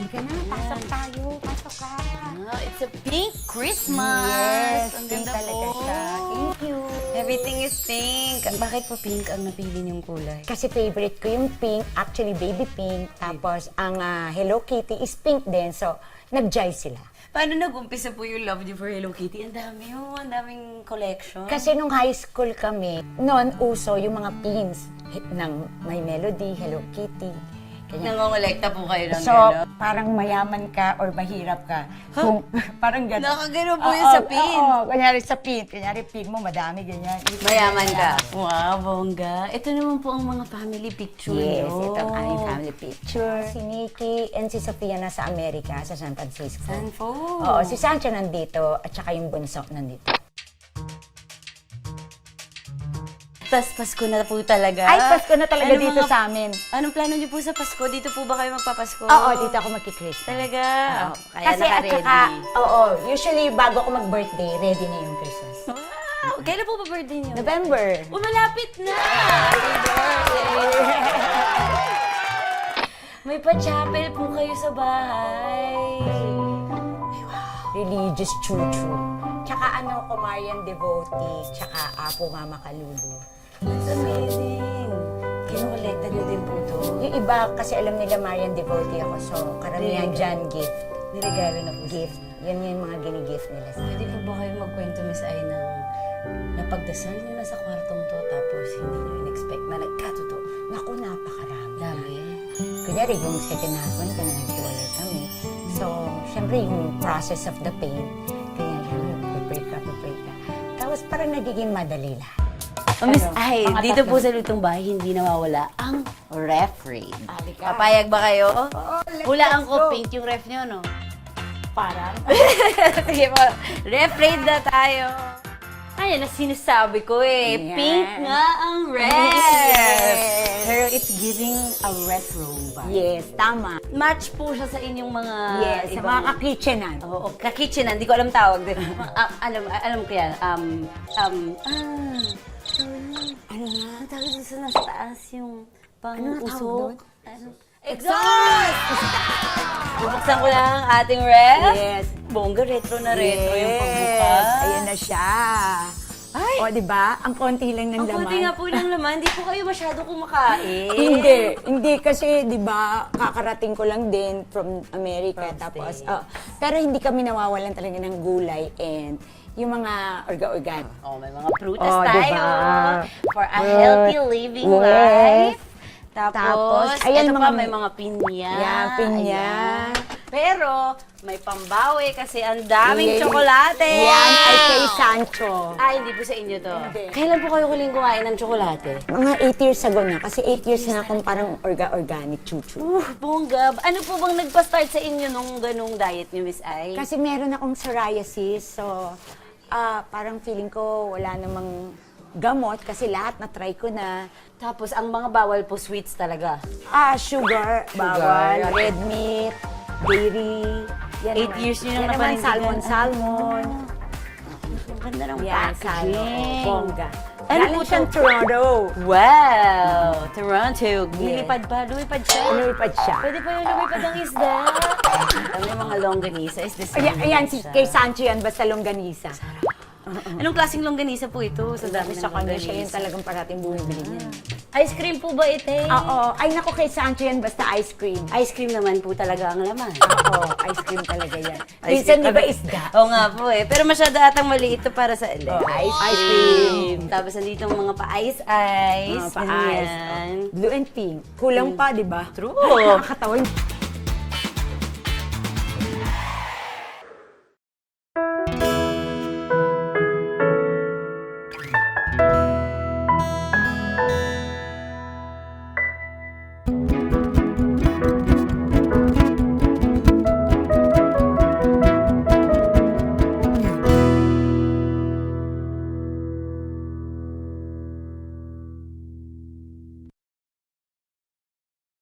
Halika na, pasok tayo. Pasok ka. It's a pink Christmas. Yes, Ang pink ganda talaga po. siya. Thank you. Everything is pink. Bakit po pink ang napili niyong kulay? Kasi favorite ko yung pink, actually baby pink. Tapos ang Hello Kitty is pink din. So, nag-jive sila. Paano nag-umpisa po yung love niyo for Hello Kitty? Ang dami yun. Ang daming collection. Kasi nung high school kami, noon uso yung mga pins ng My Melody, Hello Kitty. Ganyan. Nangongolekta po kayo ng So, gano'n? parang mayaman ka or mahirap ka. Kung, parang gano'n. Nakagano po yun sa pin. Oo, kunyari sa pin. Kunyari pin mo, madami, ganyan. Mayaman ka. Wow, bongga. Ito naman po ang mga family picture Yes, niyo. ito ang aming family picture. Si Nikki and si Sofia nasa Amerika, sa San Francisco. Saan po? Oo, si Sancho nandito at saka yung bunso nandito. Tas Pasko na po talaga. Ay, Pasko na talaga Ano dito mga- sa amin. Anong plano niyo po sa Pasko? Dito po ba kayo magpapasko? Oo, dito ako magkikris. Talaga? Oo. Kaya Kasi at naka-ready. saka, oo, usually bago ako mag-birthday, ready na yung Christmas. Wow! Kailan po ba birthday niyo? November. Oh, malapit na! Happy birthday! May pa-chapel po kayo sa bahay. Religious chuchu. Tsaka Marian devotee, tsaka Apo Mama Kalulu. That's amazing. Kinukolekta niyo din po to. Yung iba, kasi alam nila Marian devotee ako, so karamihan dyan gift. Niregalo na po. Gift. Yan yung mga gini-gift nila sa Pwede po ba kayo magkwento, Miss Ay, ng napagdasal niyo na sa kwartong to tapos hindi niyo in-expect na nagkatotoo? Naku, napakarami. Dami. Kunyari, yung second husband ko na naghiwalay kami. So, syempre, yung process of the pain, kaya pray ka. Tapos parang nagiging madali lahat. Oh, Miss Ano? Ay, Mga dito tatlo. po sa lutong bahay, hindi nawawala ang refree. Halika. Papayag ba kayo? let's Hulaan go. ko, pink yung ref niyo, no? Parang. Sige po, refree na tayo. Ayan na sinasabi ko eh. Yan. Pink nga ang ref. Yes. Pero it's giving a retro vibe. Yes, tama. Match po siya sa inyong mga Yes, sa mga kakitchenan. Oo, kakitchenan. Hindi ko alam tawag. alam ko yan. Ano nga? Ang tawag dito sa nasa taas yung Ano nga tawag pang-usok. doon? Exhaust! Bubuksan ko na ang ating ref. Yes. Bongga, retro na retro yung pagbuka. Ayan na siya. Ay! O, di ba? Ang konti lang ng Ang laman. konti nga po ng laman. Hindi po kayo masyado kumakain. Hindi kasi 'di ba, kakarating ko lang din from America From tapos States. pero hindi kami nawawalan talaga ng gulay and yung mga orga-organ. Oh, may mga prutas Oh, tayo. diba? For a healthy living Yes. life. Tapos, Tapos, ayan, ito pa, mga- may mga pinya. Yeah, pinya. Ayan. Pero, may pambawi kasi ang daming Yan- tsokolate. Yan ay kay Sancho. Hindi po sa inyo to. Hindi. Kailan po kayo huling kumain ng tsokolate? Mga 8 years ago na kasi 8 years na akong parang organic chuchu. Bongga. Ano po bang nagpa-start sa inyo nung ganung diet niyo, Miss Ay? Kasi meron akong psoriasis, so parang feeling ko wala namang gamot kasi lahat na-try ko na. Tapos, ang mga bawal po sweets talaga. Sugar, bawal, red meat, dairy. Yan 8 naman. years nyo nang Yan naman, napanindigan. salmon. Ang ganda ng Yan, packaging. bongga. Ano Galing po siyang to? Toronto. Wow! Toronto. Lilipad pa. Lumipad siya. Lumipad siya. Pwede pa yung lumipad ang isda. May mga longganisa. Is this Ayan, kay Sancho yan, basta longganisa. Anong klaseng longganisa po ito? Sa dami ng Sa kanya siya yun longganisa. talagang parating bumibili niya. Ice cream po ba ito? Oo. Ay, naku, kay Sancho yan, basta ice cream. Ice cream naman po talaga ang laman. Oo, ice cream talaga yan. Minsan, di ba isda? Oo nga po eh. Pero masyado atang maliit ito para sa ice cream. Tapos nandito ang mga pa-ice-ice. Mga pa-ice. Ganyan. Blue and pink. Kulang pa, di ba? True. Nakakatawa yung